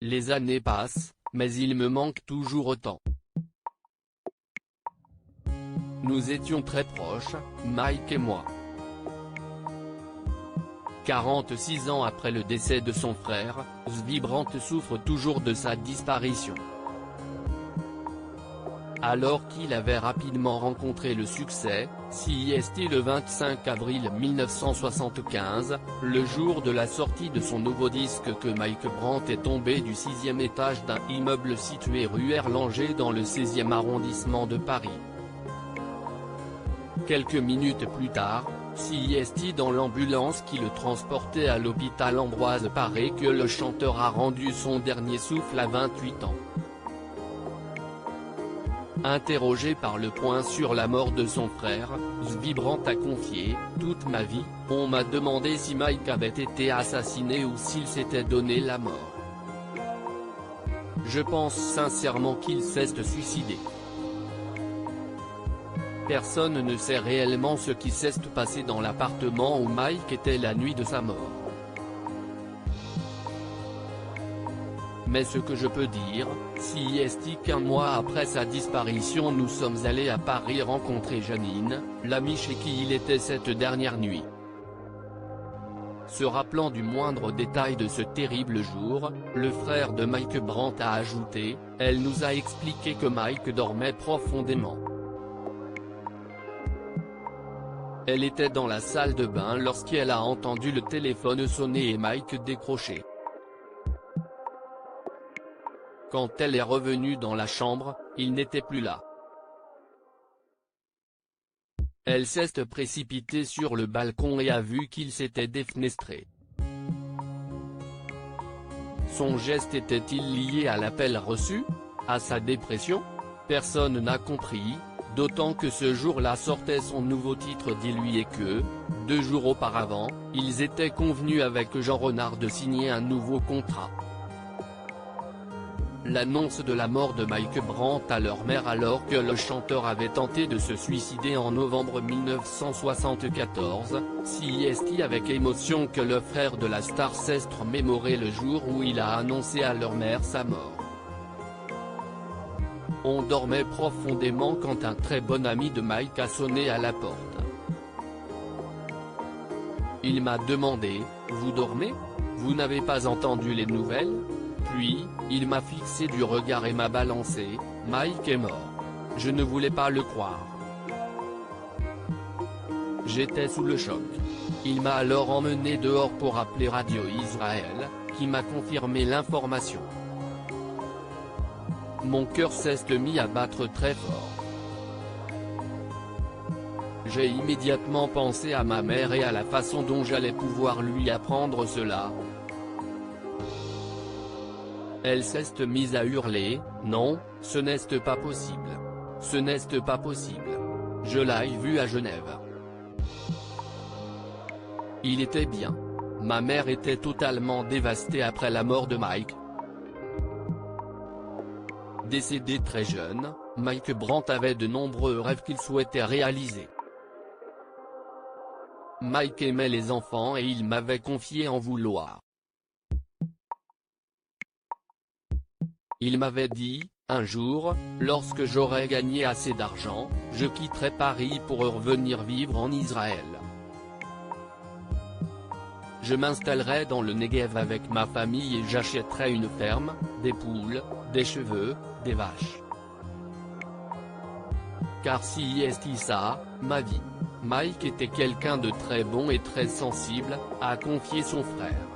Les années passent, mais il me manque toujours autant. Nous étions très proches, Mike et moi. 46 ans après le décès de son frère, Zvi Brandt souffre toujours de sa disparition. Alors qu'il avait rapidement rencontré le succès, CIST le 25 avril 1975, le jour de la sortie de son nouveau disque, que Mike Brandt est tombé du 6e étage d'un immeuble situé rue Erlanger dans le 16e arrondissement de Paris. Quelques minutes plus tard, CIST dans l'ambulance qui le transportait à l'hôpital Ambroise Paré, que le chanteur a rendu son dernier souffle à 28 ans. Interrogé par Le Point sur la mort de son frère, Zvi Brandt a confié « Toute ma vie, on m'a demandé si Mike avait été assassiné ou s'il s'était donné la mort. Je pense sincèrement qu'il s'est suicidé. Personne ne sait réellement ce qui s'est passé dans l'appartement où Mike était la nuit de sa mort. Mais ce que je peux dire, CIST, qu'un mois après sa disparition nous sommes allés à Paris rencontrer Janine, l'amie chez qui il était cette dernière nuit. Se rappelant du moindre détail de ce terrible jour, le frère de Mike Brandt a ajouté, elle nous a expliqué que Mike dormait profondément. Elle était dans la salle de bain lorsqu'elle a entendu le téléphone sonner et Mike décrocher. Quand elle est revenue dans la chambre, il n'était plus là. Elle s'est précipitée sur le balcon et a vu qu'il s'était défenestré. Son geste était-il lié à l'appel reçu? À sa dépression? Personne n'a compris, d'autant que ce jour-là sortait son nouveau titre Dis-lui, et que, 2 jours auparavant, ils étaient convenus avec Jean Renard de signer un nouveau contrat. L'annonce de la mort de Mike Brandt à leur mère, alors que le chanteur avait tenté de se suicider en novembre 1974, CIST avec émotion que le frère de la star s'est remémoré le jour où il a annoncé à leur mère sa mort. On dormait profondément quand un très bon ami de Mike a sonné à la porte. Il m'a demandé « Vous dormez? Vous n'avez pas entendu les nouvelles ?» Puis, il m'a fixé du regard et m'a balancé « Mike est mort ». Je ne voulais pas le croire. J'étais sous le choc. Il m'a alors emmené dehors pour appeler Radio Israël, qui m'a confirmé l'information. Mon cœur s'est mis à battre très fort. J'ai immédiatement pensé à ma mère et à la façon dont j'allais pouvoir lui apprendre cela. Elle s'est mise à hurler « Non, ce n'est pas possible. Ce n'est pas possible. Je l'ai vu à Genève. » Il était bien. Ma mère était totalement dévastée après la mort de Mike. Décédé très jeune, Mike Brandt avait de nombreux rêves qu'il souhaitait réaliser. Mike aimait les enfants et il m'avait confié en vouloir. Il m'avait dit, un jour, lorsque j'aurai gagné assez d'argent, je quitterai Paris pour revenir vivre en Israël. Je m'installerai dans le Negev avec ma famille et j'achèterai une ferme, des poules, des chevaux, des vaches. Car si est ça, ma vie. Mike était quelqu'un de très bon et très sensible, a confié son frère.